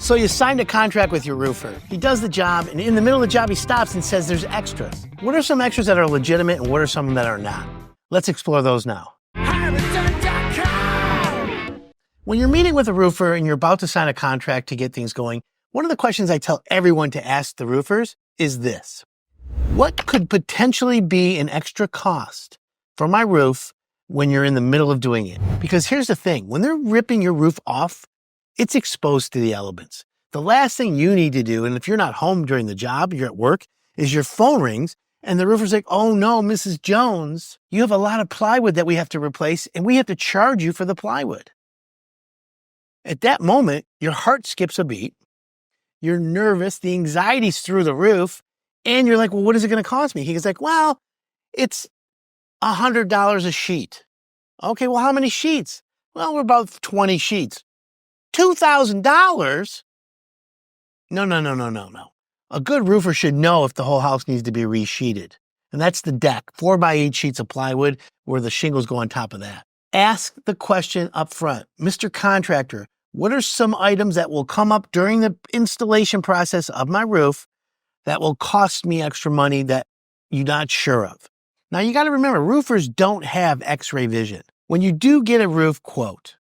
So you signed a contract with your roofer. He does the job, and in the middle of the job, he stops and says there's extras. What are some extras that are legitimate, and what are some that are not? Let's explore those now. When you're meeting with a roofer and you're about to sign a contract to get things going, one of the questions I tell everyone to ask the roofers is this: what could potentially be an extra cost for my roof when you're in the middle of doing it? Because here's the thing, when they're ripping your roof off, it's exposed to the elements. The last thing you need to do, and if you're not home during the job, you're at work, is your phone rings and the roofer's like, oh no, Mrs. Jones, you have a lot of plywood that we have to replace and we have to charge you for the plywood. At that moment, your heart skips a beat, you're nervous, the anxiety's through the roof, and you're like, well, what is it gonna cost me? He's like, well, it's $100 a sheet. Okay, well, how many sheets? Well, we're about 20 sheets. $2,000? No. A good roofer should know if the whole house needs to be resheeted. And that's the deck, 4x8 sheets of plywood where the shingles go on top of that. Ask the question up front. Mr. Contractor, what are some items that will come up during the installation process of my roof that will cost me extra money that you're not sure of? Now you got to remember, roofers don't have x-ray vision. When you do get a roof quote,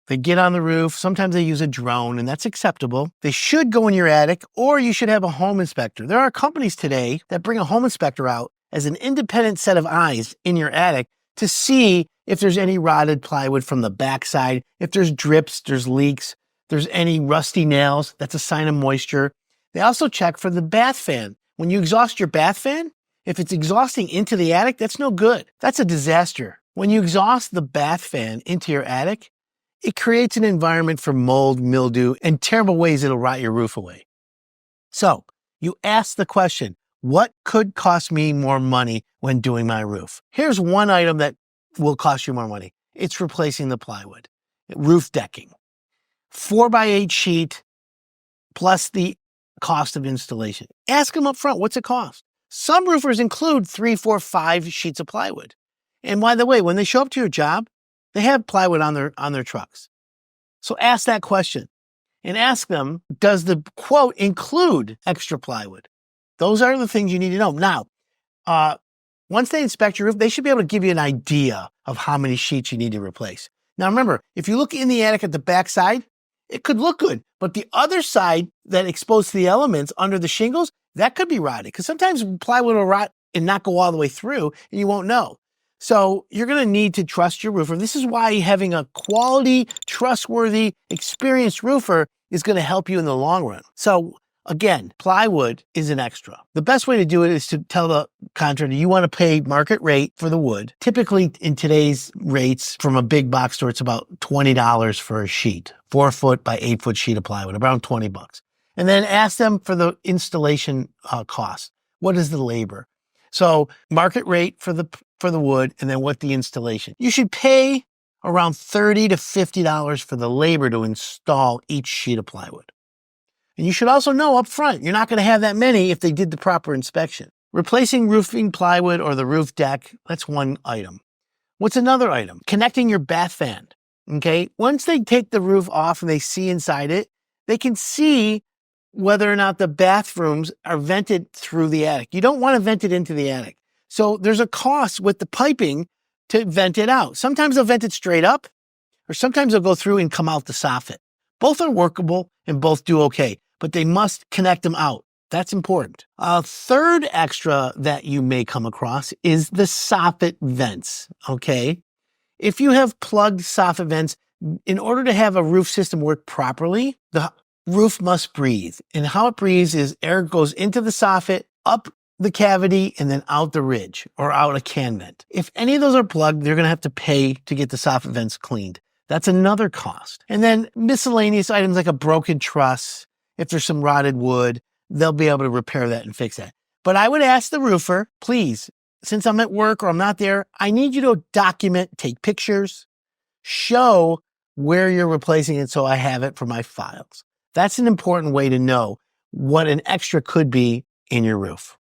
they get on the roof, sometimes they use a drone, and that's acceptable. They should go in your attic, or you should have a home inspector. There are companies today that bring a home inspector out as an independent set of eyes in your attic to see if there's any rotted plywood from the backside, if there's drips, there's leaks, there's any rusty nails, that's a sign of moisture. They also check for the bath fan. When you exhaust your bath fan, if it's exhausting into the attic, that's no good. That's a disaster. When you exhaust the bath fan into your attic, it creates an environment for mold, mildew, and terrible ways it'll rot your roof away. So you ask the question, what could cost me more money when doing my roof? Here's one item that will cost you more money. It's replacing the plywood. Roof decking. 4x8 sheet plus the cost of installation. Ask them up front, what's it cost? Some roofers include 3, 4, 5 sheets of plywood. And by the way, when they show up to your job, they have plywood on their trucks. So ask that question and ask them, does the quote include extra plywood? Those are the things you need to know. Now, once they inspect your roof, they should be able to give you an idea of how many sheets you need to replace. Now remember, if you look in the attic at the back side, it could look good, but the other side that exposed to the elements under the shingles, that could be rotted, because sometimes plywood will rot and not go all the way through and you won't know. So you're going to need to trust your roofer. This is why having a quality, trustworthy, experienced roofer is going to help you in the long run. So again, plywood is an extra. The best way to do it is to tell the contractor you want to pay market rate for the wood. Typically in today's rates from a big box store, it's about $20 for a sheet, 4-foot by 8-foot sheet of plywood, around $20. And then ask them for the installation cost. What is the labor? So market rate for the wood, and then what the installation. You should pay around $30 to $50 for the labor to install each sheet of plywood. And you should also know up front, you're not going to have that many if they did the proper inspection. Replacing roofing plywood or the roof deck, that's one item. What's another item? Connecting your bath fan, okay? Once they take the roof off and they see inside it, they can see whether or not the bathrooms are vented through the attic. You don't want to vent it into the attic. So there's a cost with the piping to vent it out. Sometimes they'll vent it straight up, or sometimes they'll go through and come out the soffit. Both are workable and both do okay, but they must connect them out. That's important. A third extra that you may come across is the soffit vents, okay? If you have plugged soffit vents, in order to have a roof system work properly, the roof must breathe. And how it breathes is air goes into the soffit, up the cavity, and then out the ridge or out a can vent. If any of those are plugged, they're going to have to pay to get the soffit vents cleaned. That's another cost. And then miscellaneous items like a broken truss, if there's some rotted wood, they'll be able to repair that and fix that. But I would ask the roofer, please, since I'm at work or I'm not there, I need you to document, take pictures, show where you're replacing it so I have it for my files. That's an important way to know what an extra could be in your roof.